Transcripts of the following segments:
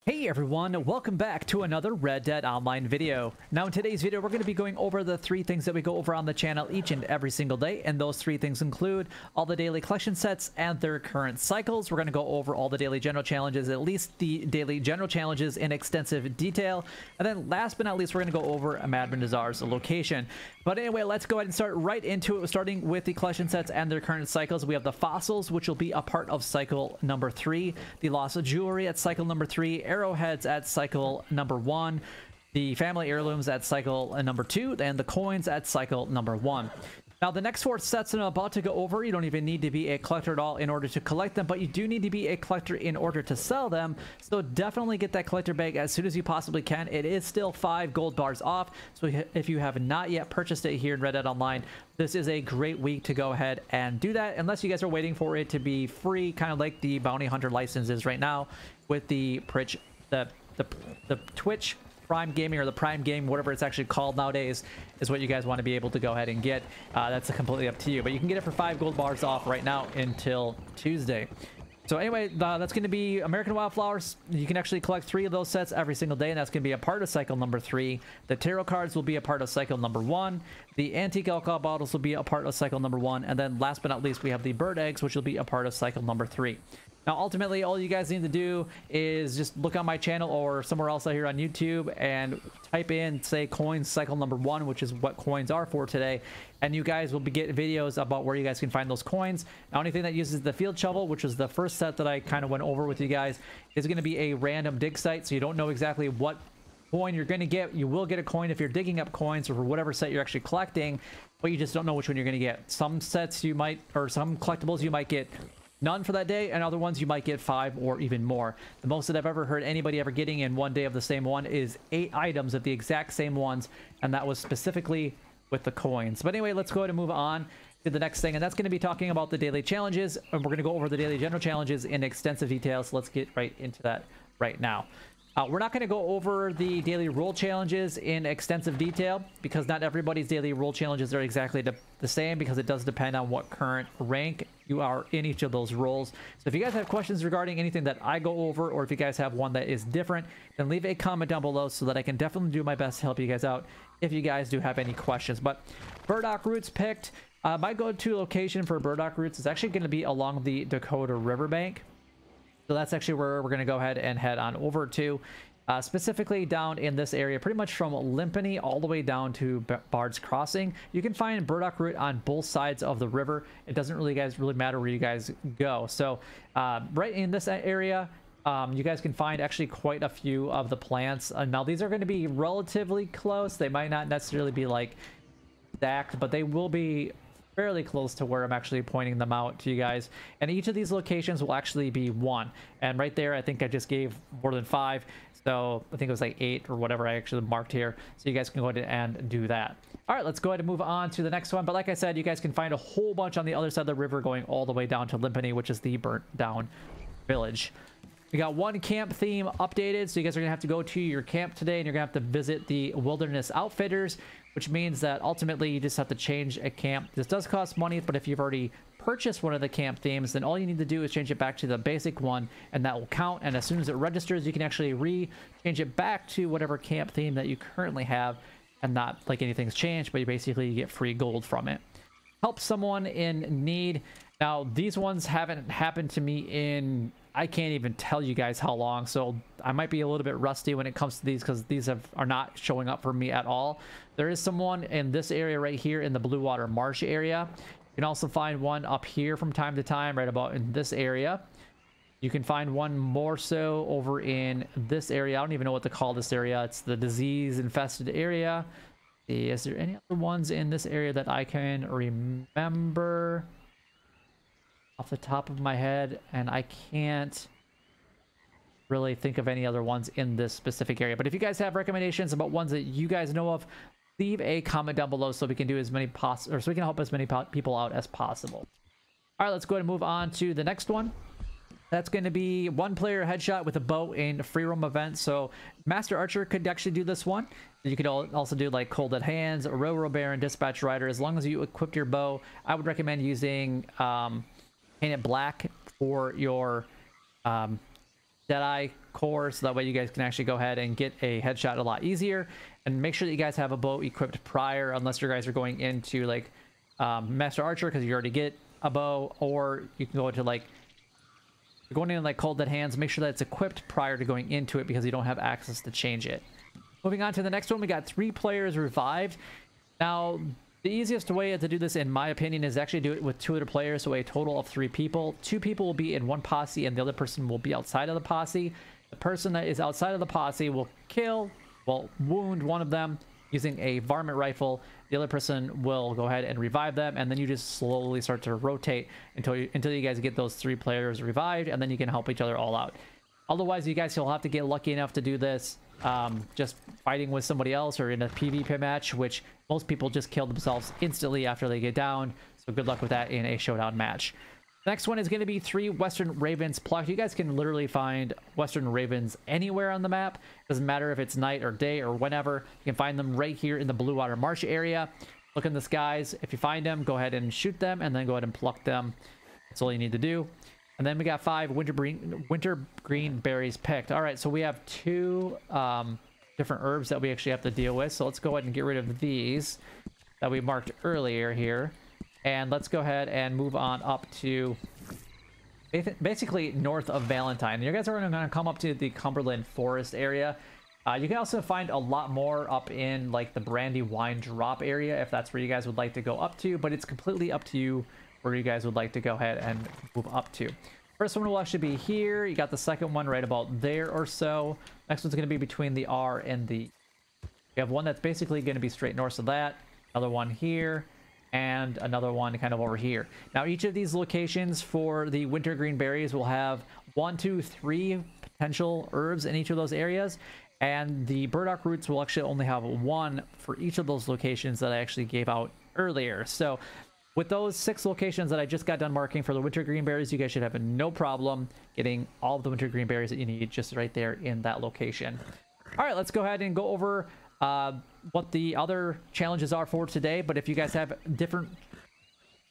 Hey everyone, welcome back to another Red Dead Online video. Now in today's video, we're going to be going over the three things that we go over on the channel each and every single day, and those three things include all the daily collection sets and their current cycles. We're going to go over all the daily general challenges, at least the daily general challenges in extensive detail, and then last but not least, we're going to go over Madman Bazaar's location. But anyway, let's go ahead and start right into it, starting with the collection sets and their current cycles. We have the fossils, which will be a part of cycle number 3, the loss of jewelry at cycle number 3, arrowheads at cycle number 1, the family heirlooms at cycle number 2, and the coins at cycle number 1. Now the next 4 sets that I'm about to go over, you don't even need to be a collector at all in order to collect them, but you do need to be a collector in order to sell them. So definitely get that collector bag as soon as you possibly can. It is still 5 gold bars off, so if you have not yet purchased it here in Red Dead Online, this is a great week to go ahead and do that, unless you guys are waiting for it to be free, kind of like the bounty hunter license is right now with the Twitch Prime Gaming, or the Prime Game, whatever it's actually called nowadays, is what you guys want to be able to go ahead and get. That's completely up to you, but you can get it for 5 gold bars off right now until Tuesday. So anyway, that's going to be American Wildflowers. You can actually collect 3 of those sets every single day, and that's going to be a part of cycle number 3. The tarot cards will be a part of cycle number 1. The antique alcohol bottles will be a part of cycle number 1. And then last but not least, we have the bird eggs, which will be a part of cycle number 3. Now, ultimately, all you guys need to do is just look on my channel or somewhere else out here on YouTube and type in, say, coins cycle number 1, which is what coins are for today. And you guys will be getting videos about where you guys can find those coins. Now, anything that uses the field shovel, which was the first set that I kind of went over with you guys, is going to be a random dig site. So you don't know exactly what coin you're going to get. You will get a coin if you're digging up coins or for whatever set you're actually collecting, but you just don't know which one you're going to get. Some sets you might, or some collectibles you might get none for that day, and other ones you might get 5 or even more. The most that I've ever heard anybody ever getting in one day of the same one is 8 items of the exact same ones, and that was specifically with the coins. But anyway, let's go ahead and move on to the next thing, and that's going to be talking about the daily challenges, and we're going to go over the daily general challenges in extensive detail. So let's get right into that right now. We're not going to go over the daily role challenges in extensive detail, because not everybody's daily role challenges are exactly the same, because it does depend on what current rank you are in each of those roles. So if you guys have questions regarding anything that I go over, or if you guys have one that is different, then leave a comment down below so that I can definitely do my best to help you guys out if you guys do have any questions. But burdock roots picked. My go-to location for burdock roots is actually going to be along the Dakota riverbank. So that's actually where we're going to go ahead and head on over to, specifically down in this area, pretty much from Limpany all the way down to Bard's Crossing. You can find burdock root on both sides of the river. It doesn't really matter where you guys go. So right in this area, you guys can find actually quite a few of the plants. Now these are going to be relatively close. They might not necessarily be like stacked, but they will be fairly close to where I'm actually pointing them out to you guys. And each of these locations will actually be 1. And right there, I think I just gave more than 5. So I think it was like 8 or whatever I actually marked here. So you guys can go ahead and do that. All right, let's go ahead and move on to the next one. But like I said, you guys can find a whole bunch on the other side of the river going all the way down to Limpany, which is the burnt down village. We got 1 camp theme updated, so you guys are gonna have to go to your camp today, and you're gonna have to visit the Wilderness Outfitters, which means that ultimately you just have to change a camp. This does cost money, but if you've already purchased one of the camp themes, then all you need to do is change it back to the basic one, and that will count. And as soon as it registers, you can actually change it back to whatever camp theme that you currently have, and not like anything's changed, but you get free gold from it. Help someone in need. Now these ones haven't happened to me in, I can't even tell you guys how long, so I might be a little bit rusty when it comes to these, because these are not showing up for me at all. There is someone in this area right here in the Blue Water Marsh area. You can also find one up here from time to time, right about in this area. You can find one more so over in this area. I don't even know what to call this area. It's the disease infested area. Is there any other ones in this area that I can remember off the top of my head? And I can't really think of any other ones in this specific area. But if you guys have recommendations about ones that you guys know of, leave a comment down below so we can do as many so we can help as many people out as possible. All right, let's go ahead and move on to the next one. That's going to be 1 player headshot with a bow in free roam event. So Master Archer could actually do this one. You could also do like Cold Dead Hands, Railroad Baron, Dispatch Rider. As long as you equip your bow, I would recommend using Paint It Black for your Deadeye core, so that way you guys can actually go ahead and get a headshot a lot easier. And make sure that you guys have a bow equipped prior, unless you guys are going into like Master Archer, because you already get a bow, or you can go into like, you're going in like Cold Dead Hands. Make sure that it's equipped prior to going into it, because you don't have access to change it. Moving on to the next one, we got 3 players revived. Now, the easiest way to do this, in my opinion, is actually do it with 2 other players, so a total of 3 people. 2 people will be in one posse, and the other person will be outside of the posse. The person that is outside of the posse will wound one of them using a varmint rifle. The other person will go ahead and revive them, and then you just slowly start to rotate until you guys get those 3 players revived, and then you can help each other all out. Otherwise, you guys will have to get lucky enough to do this just fighting with somebody else or in a PvP match, which most people just kill themselves instantly after they get down. So good luck with that in a showdown match. Next one is going to be 3 Western Ravens plucked. You guys can literally find Western Ravens anywhere on the map. Doesn't matter if it's night or day or whenever. You can find them right here in the Blue Water Marsh area. Look in the skies. If you find them, go ahead and shoot them, and then go ahead and pluck them. That's all you need to do. And then we got 5 wintergreen berries picked. All right, so we have 2 different herbs that we actually have to deal with. So let's go ahead and get rid of these that we marked earlier here. And let's go ahead and move on up to basically north of Valentine. You guys are going to come up to the Cumberland Forest area. You can also find a lot more up in like the Brandywine Drop area if that's where you guys would like to go up to, but it's completely up to you where you guys would like to go ahead and move up to. First one will actually be here. You got the second one right about there or so. Next one's going to be between the R and the... You have one that's basically going to be straight north of that. Another one here. And another one kind of over here. Now, each of these locations for the wintergreen berries will have 1, 2, 3 potential herbs in each of those areas. And the burdock roots will actually only have 1 for each of those locations that I actually gave out earlier. So with those 6 locations that I just got done marking for the wintergreen berries, you guys should have no problem getting all of the wintergreen berries that you need just right there in that location. All right, let's go ahead and go over what the other challenges are for today. But if you guys have different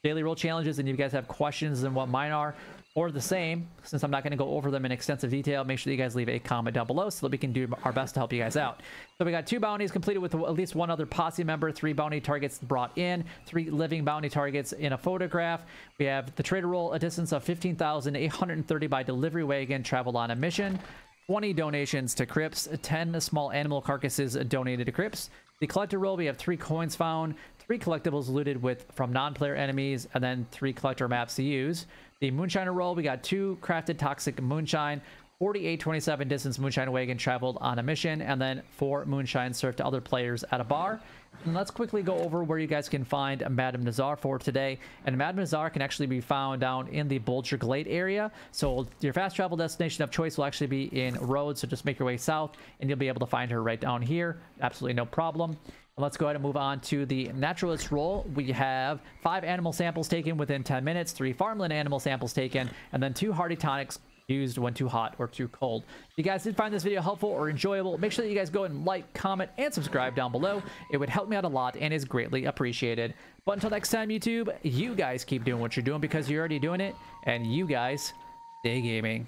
daily role challenges and you guys have questions than what mine are, or the same, since I'm not going to go over them in extensive detail, make sure that you guys leave a comment down below so that we can do our best to help you guys out. So we got 2 bounties completed with at least 1 other posse member, 3 bounty targets brought in, 3 living bounty targets in a photograph. We have the trader roll, a distance of 15,830 by delivery wagon traveled on a mission, 20 donations to Crypts, 10 small animal carcasses donated to Crypts. The collector roll, we have 3 coins found, 3 collectibles looted from non-player enemies, and then 3 collector maps to use. The moonshiner roll, we got 2 crafted toxic moonshine, 4827 distance moonshine wagon traveled on a mission, and then 4 moonshine served to other players at a bar. And let's quickly go over where you guys can find Madame Nazar for today. And Madame Nazar can actually be found down in the Bulger Glade area. So your fast travel destination of choice will actually be in Rhodes, so just make your way south and you'll be able to find her right down here. Absolutely no problem. And let's go ahead and move on to the naturalist roll. We have 5 animal samples taken within 10 minutes, 3 farmland animal samples taken, and then 2 hardy tonics used when too hot or too cold. If you guys did find this video helpful or enjoyable, make sure that you guys go and like, comment, and subscribe down below. It would help me out a lot and is greatly appreciated. But until next time, YouTube, you guys keep doing what you're doing because you're already doing it, and you guys stay gaming.